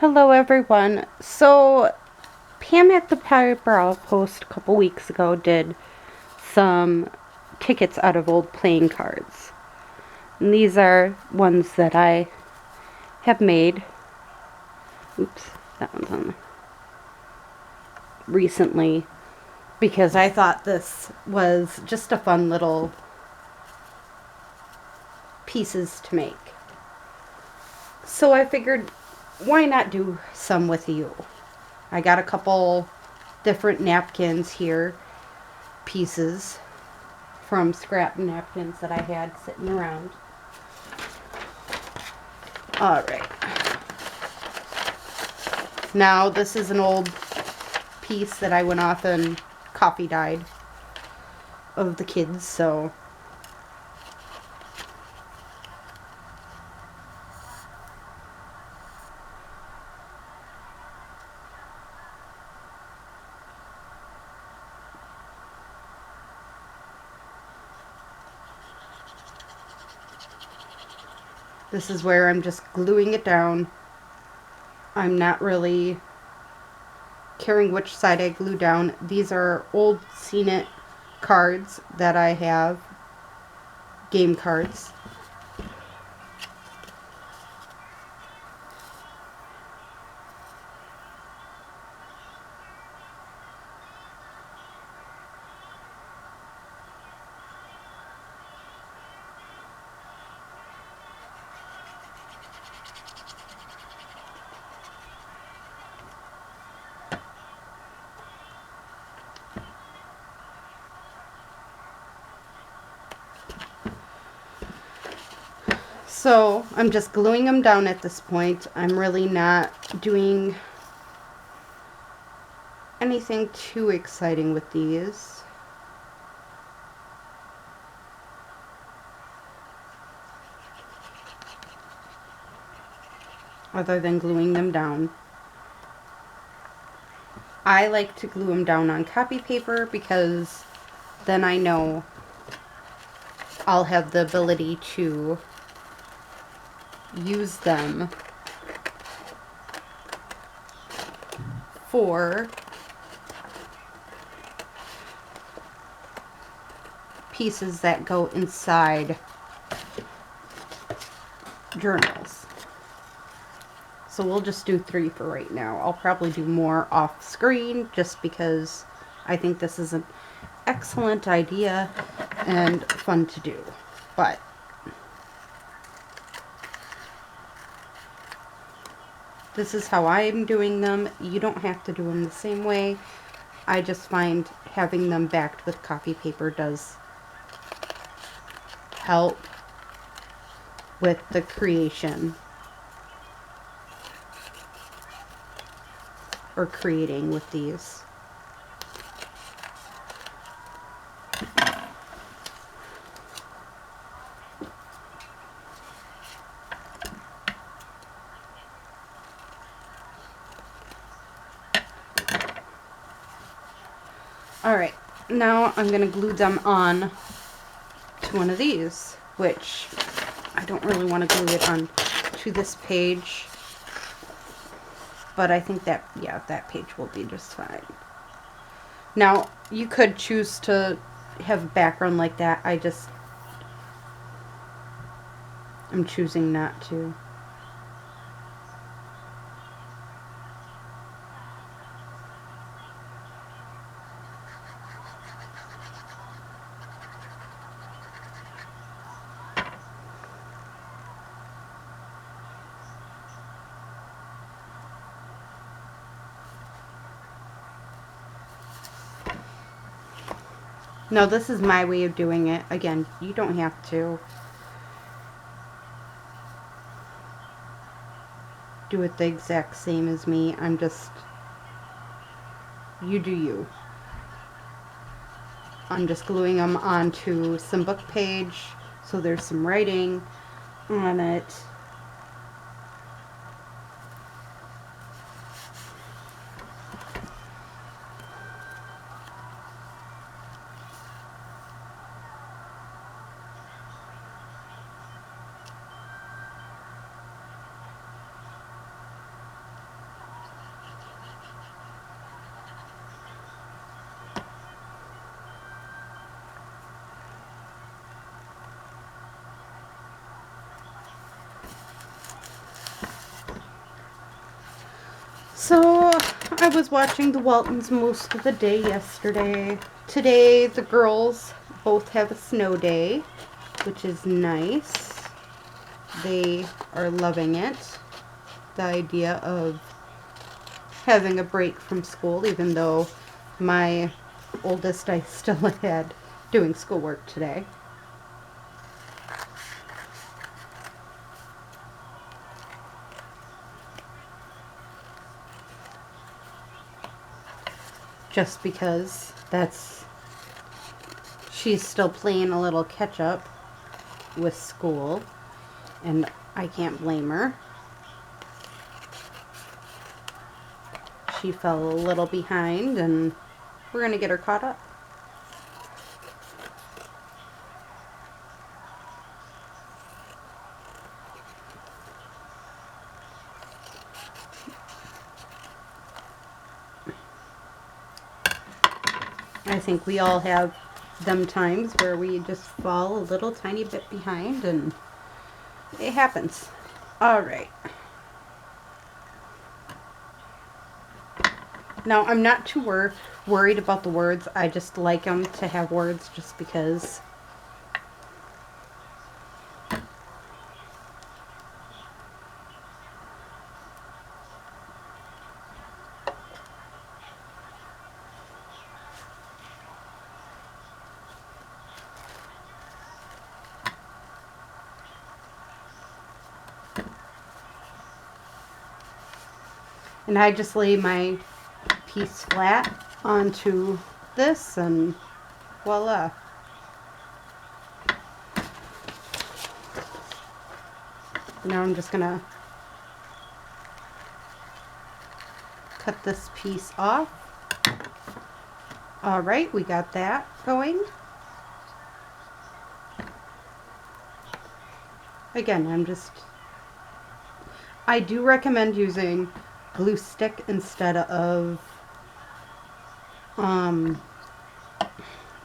Hello, everyone. So, Pam at the Paper Outpost a couple weeks ago did some tickets out of old playing cards. And these are ones that I have made. Oops, that one's on recently. Because I thought this was just a fun little pieces to make. So I figured, why not do some with you? I got a couple different napkins here, pieces from scrap napkins that I had sitting around. Alright. Now this is an old piece that I went off and coffee dyed of the kids, so this is where I'm just gluing it down. I'm not really caring which side I glue down. These are old Seen It cards that I have, game cards. So I'm just gluing them down at this point. I'm really not doing anything too exciting with these. Other than gluing them down. I like to glue them down on copy paper because then I know I'll have the ability to use them for pieces that go inside journals. So we'll just do 3 for right now. I'll probably do more off screen just because I think this is an excellent idea and fun to do. But this is how I'm doing them. You don't have to do them the same way. I just find having them backed with copy paper does help with the creation or creating with these. Alright, now I'm going to glue them on to one of these, which I don't really want to glue it on to this page, but I think that, yeah, that page will be just fine. Now, you could choose to have a background like that. I'm choosing not to. No, this is my way of doing it. Again, you don't have to do it the exact same as me. You do you. I'm just gluing them onto some book page so there's some writing on it. So I was watching the Waltons most of the day yesterday. Today the girls both have a snow day, which is nice. They are loving it. The idea of having a break from school, even though my oldest I still had doing schoolwork today. Just because she's still playing a little catch up with school, and I can't blame her. She fell a little behind, and we're going to get her caught up. I think we all have them times where we just fall a little tiny bit behind, and it happens. All right. Now, I'm not too worried about the words. I just like them to have words just because. And I just lay my piece flat onto this, and voila. Now I'm just gonna cut this piece off. All right, we got that going. Again, I do recommend using glue stick instead of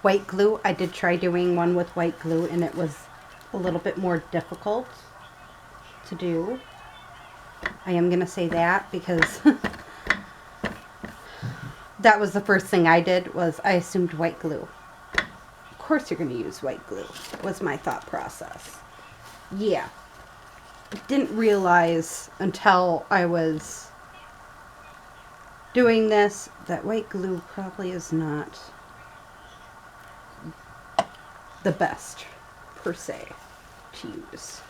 white glue. I did try doing one with white glue, and it was a little bit more difficult to do. I am going to say that because that was the first thing I did, was I assumed white glue. Of course you're going to use white glue, was my thought process. Yeah. Didn't realize until I was doing this that white glue probably is not the best per se to use.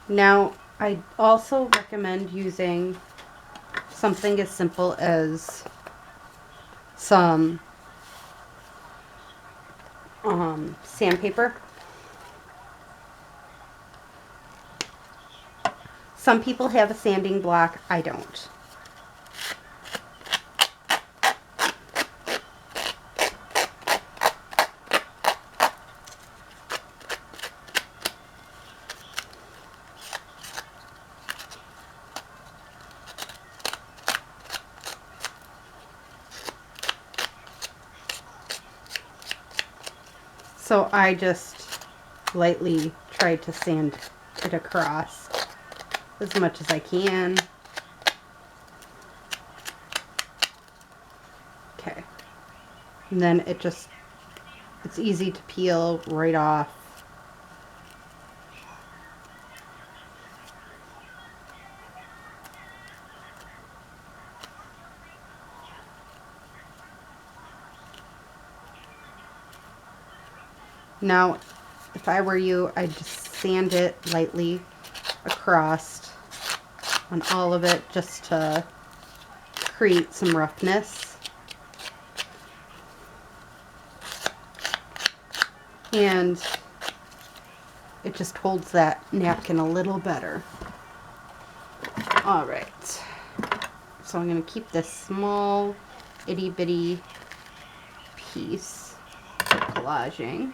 Now, I also recommend using something as simple as some sandpaper. Some people have a sanding block. I don't. So I just lightly try to sand it across as much as I can. Okay. And then it's easy to peel right off. Now, if I were you, I'd just sand it lightly across on all of it just to create some roughness. And it just holds that napkin a little better. All right. So I'm going to keep this small itty bitty piece for collaging.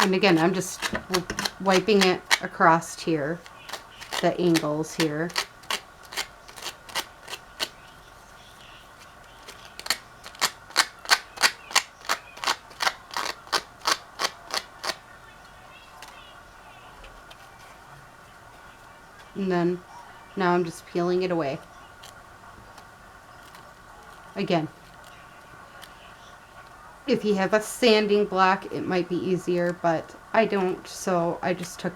And again, I'm just wiping it across here, the angles here. And then now I'm just peeling it away. Again, if you have a sanding block, it might be easier, but I don't, so I just took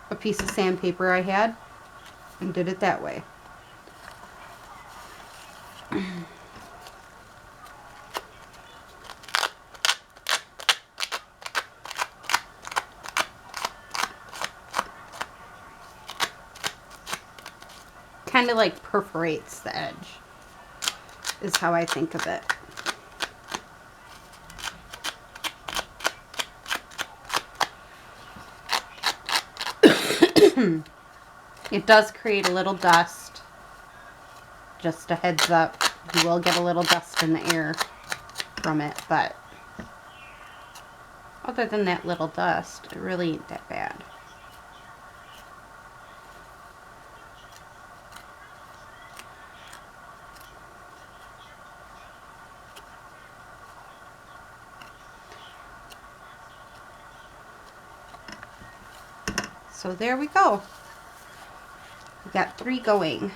a piece of sandpaper I had and did it that way. Kind of like perforates the edge, is how I think of it. It does create a little dust. Just a heads up, you will get a little dust in the air from it, but other than that little dust, it really ain't that bad. So there we go. We got 3 going.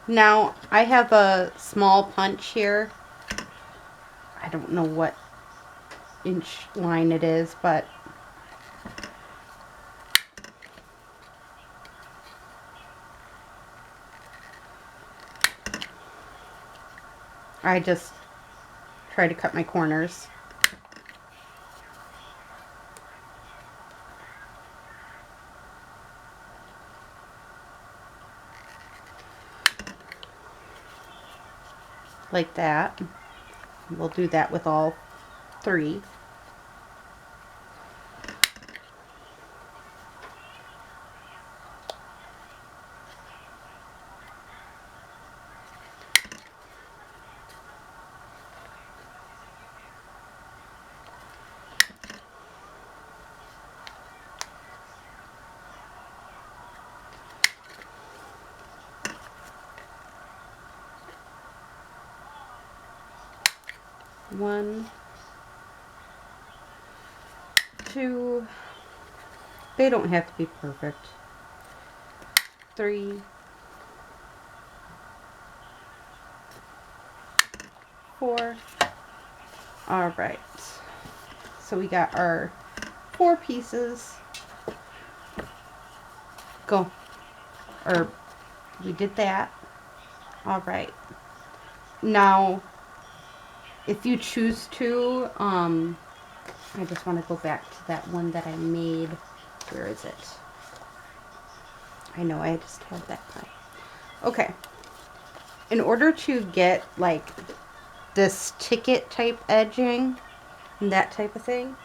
Now I have a small punch here. I don't know what inch line it is, but I just try to cut my corners. Like that. We'll do that with all 3. One, 2, they don't have to be perfect. 3, 4. All right. So we got our 4 pieces. Go. Or we did that. All right. Now, if you choose to, I just want to go back to that one that I made. Where is it? I know I just had that pie. Okay. In order to get like this ticket type edging and that type of thing,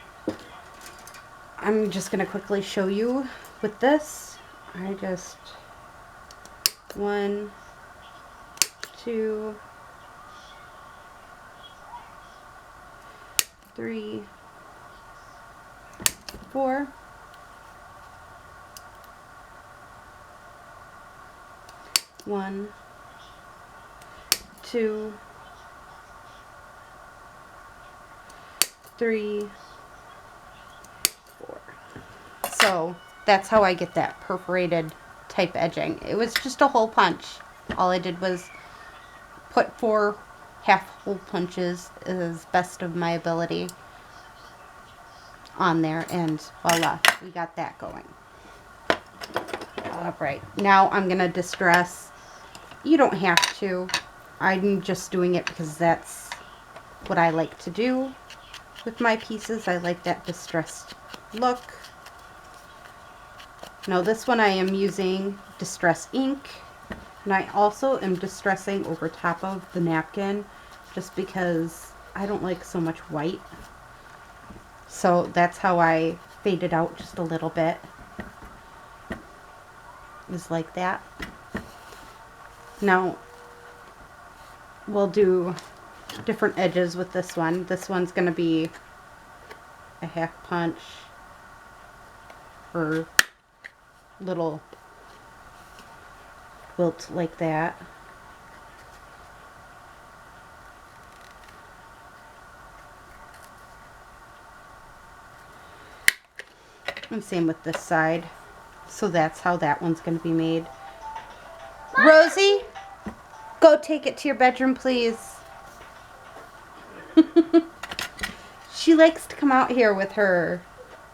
I'm just going to quickly show you with this. I just 1, 2, 3, 4. 1, 2, 3, 4. So that's how I get that perforated type edging. It was just a hole punch. All I did was put 4 half hole punches as best of my ability on there, and voila, we got that going. All right, now I'm gonna distress. You don't have to. I'm just doing it because that's what I like to do with my pieces. I like that distressed look. Now this one I am using Distress ink, and I also am distressing over top of the napkin just because I don't like so much white. So that's how I fade it out just a little bit. Is like that. Now we'll do different edges with this one. This one's going to be a half punch or little quilt like that. And same with this side. So that's how that one's going to be made. Rosie, go take it to your bedroom, please. She likes to come out here with her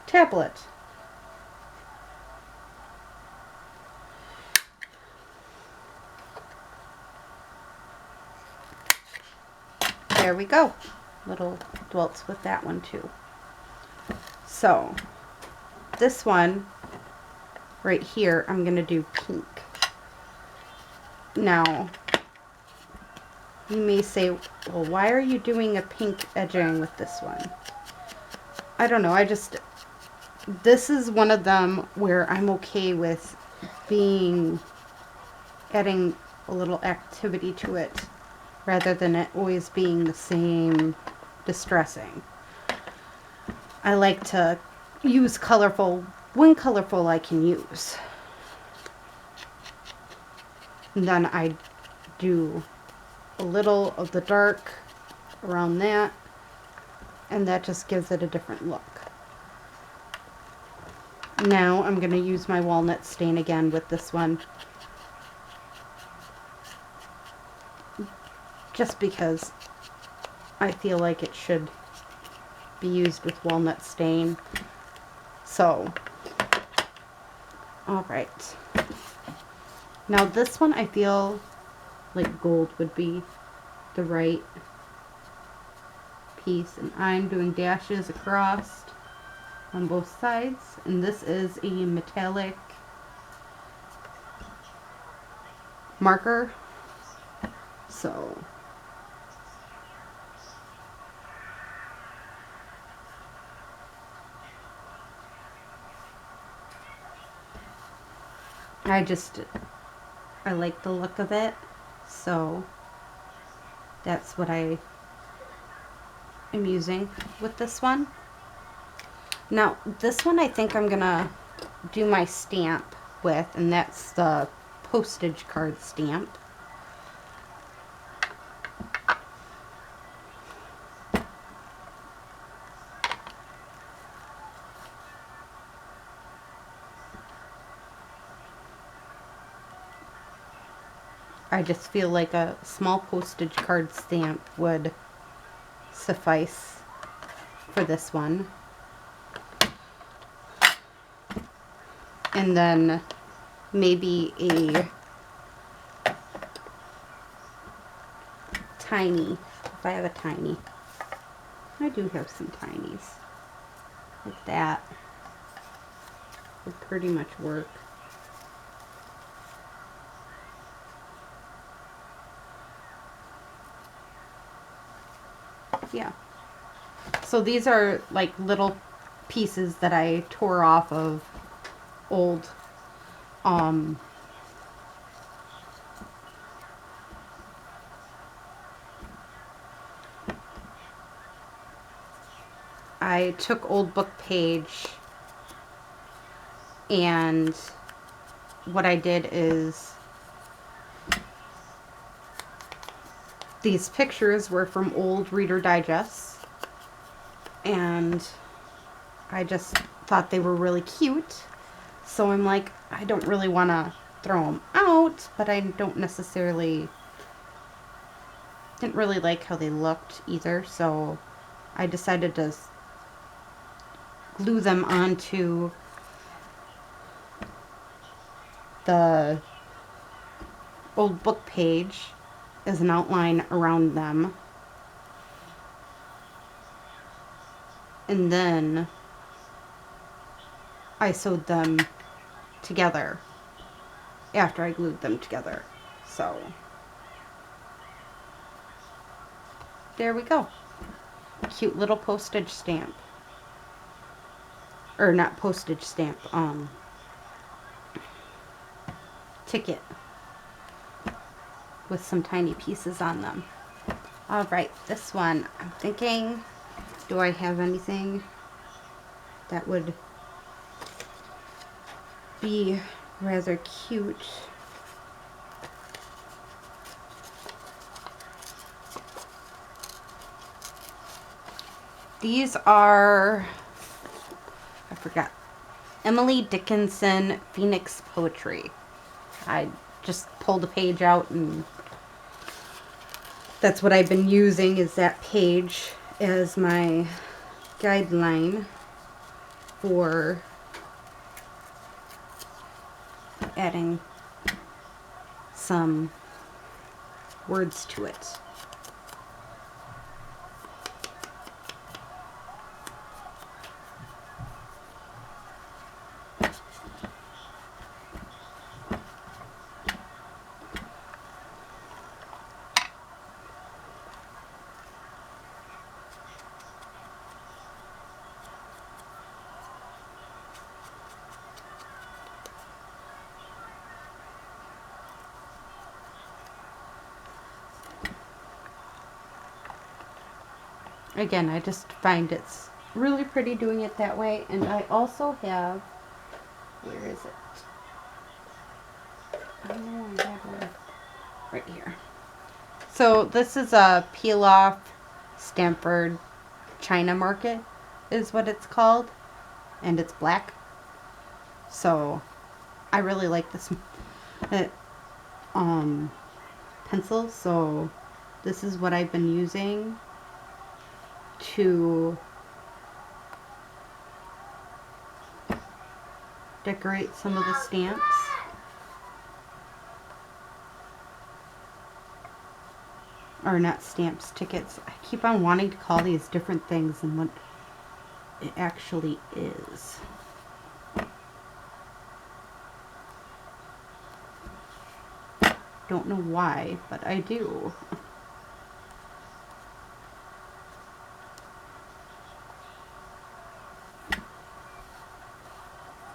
tablet. There we go. Little dwelts with that one too. So this one right here, I'm going to do pink. Now, you may say, well, why are you doing a pink edging with this one? I don't know. This is one of them where I'm okay with adding a little activity to it rather than it always being the same distressing. I like to use colorful when colorful I can use. And then I do a little of the dark around that, and that just gives it a different look. Now I'm going to use my walnut stain again with this one, just because I feel like it should be used with walnut stain. So, alright. Now this one I feel like gold would be the right piece, and I'm doing dashes across on both sides, and this is a metallic marker. So I like the look of it, so that's what I am using with this one. Now this one I think I'm gonna do my stamp with, and that's the postage card stamp. I just feel like a small postage card stamp would suffice for this one. And then maybe a tiny, if I have a tiny. I do have some tinies. Like that would pretty much work. Yeah. So these are like little pieces that I tore off of old I took old book page, and what I did is these pictures were from old Reader Digests, and I just thought they were really cute. So I'm like, I don't really want to throw them out, but I didn't really like how they looked either. So I decided to glue them onto the old book page as an outline around them. And then I sewed them together after I glued them together. So there we go. Cute little postage stamp. Or not postage stamp, ticket with some tiny pieces on them. All right, this one, I'm thinking, do I have anything that would be rather cute? These are, I forgot, Emily Dickinson Phoenix Poetry. I just pulled a page out and that's what I've been using, is that page as my guideline for adding some words to it. Again, I just find it's really pretty doing it that way. And I also have, where is it? I know I have one right here. So this is a peel off Stanford China Market is what it's called. And it's black. So I really like this pencil. So this is what I've been using to decorate some of the stamps. Or not stamps, tickets. I keep on wanting to call these different things than what it actually is. Don't know why, but I do.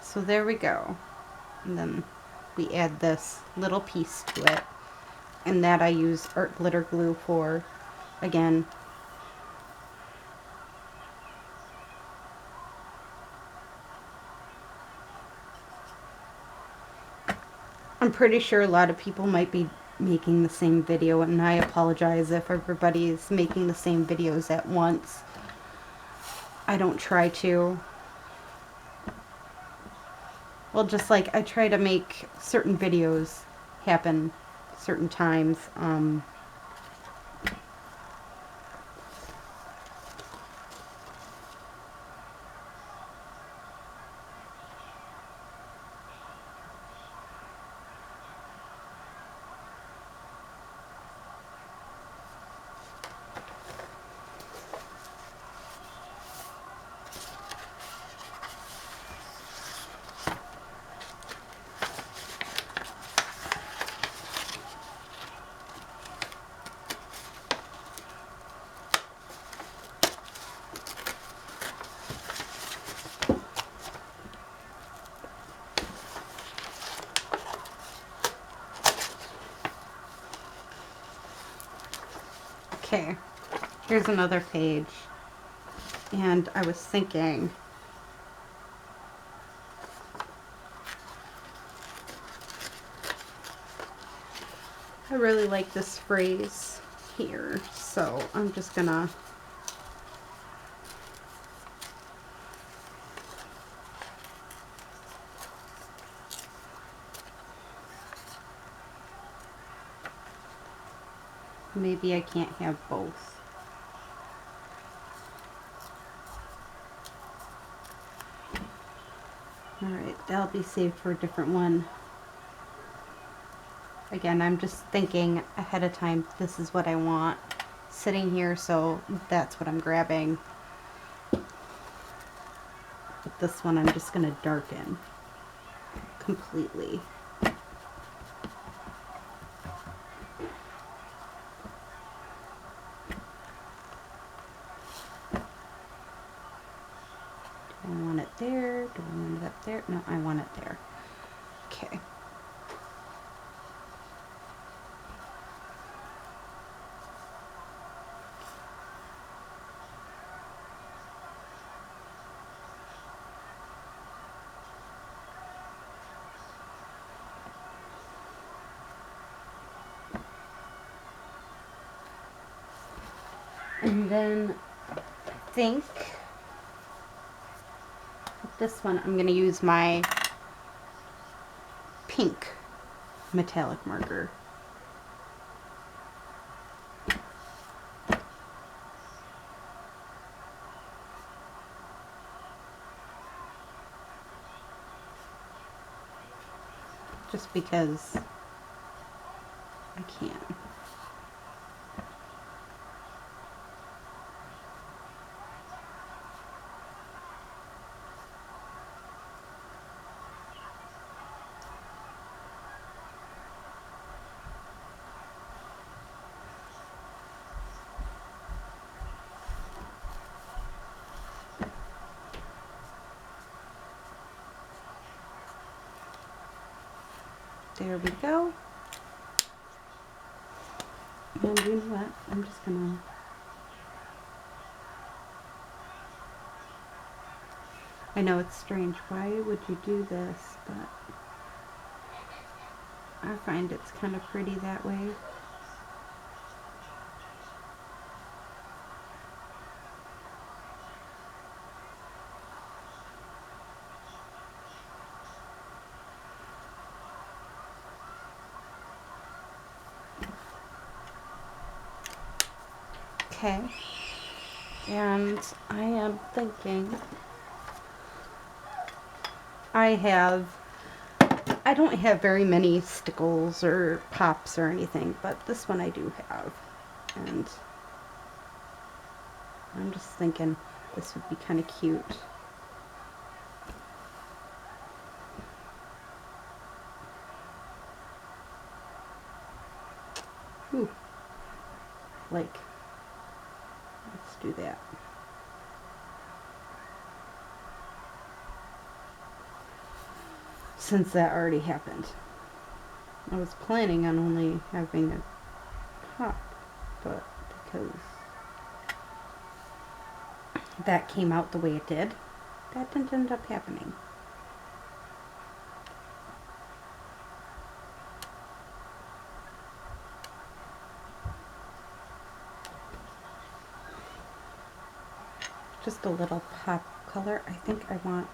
So there we go. And then we add this little piece to it. And that I use art glitter glue for. Again, I'm pretty sure a lot of people might be making the same video, and I apologize if everybody is making the same videos at once. I don't try to. Well, just like I try to make certain videos happen certain times. Okay, here's another page, and I was thinking, I really like this phrase here, so I'm just gonna maybe I can't have both. Alright, that'll be saved for a different one. Again, I'm just thinking ahead of time, this is what I want sitting here, so that's what I'm grabbing. But this one I'm just going to darken completely. Do I want it there? Do I want it up there? No, I want it there. Okay. And then I think with this one I'm going to use my pink metallic marker. Just because I can. There we go. And you know what? I'm just gonna I know it's strange. Why would you do this? But I find it's kind of pretty that way. Okay, and I am thinking I don't have very many stickles or pops or anything, but this one I do have, and I'm just thinking this would be kind of cute. Ooh, like, let's do that. Since that already happened. I was planning on only having a top, but because that came out the way it did, that didn't end up happening. Just a little pop color. I think I want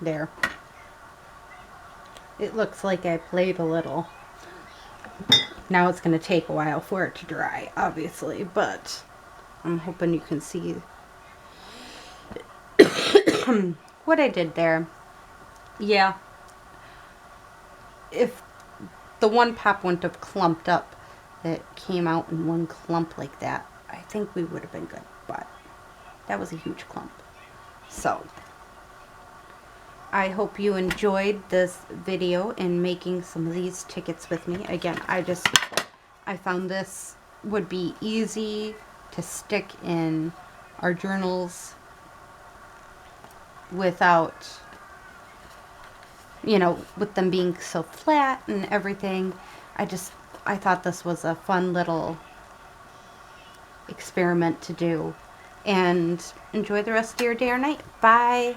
there. It looks like I played a little. Now it's going to take a while for it to dry, obviously, but I'm hoping you can see what I did there. Yeah, if the one pop wouldn't have clumped up, that came out in one clump like that, I think we would have been good, but that was a huge clump. So I hope you enjoyed this video in making some of these tickets with me. Again, I found this would be easy to stick in our journals without, you know, with them being so flat and everything. I thought this was a fun little experiment to do. And enjoy the rest of your day or night. Bye.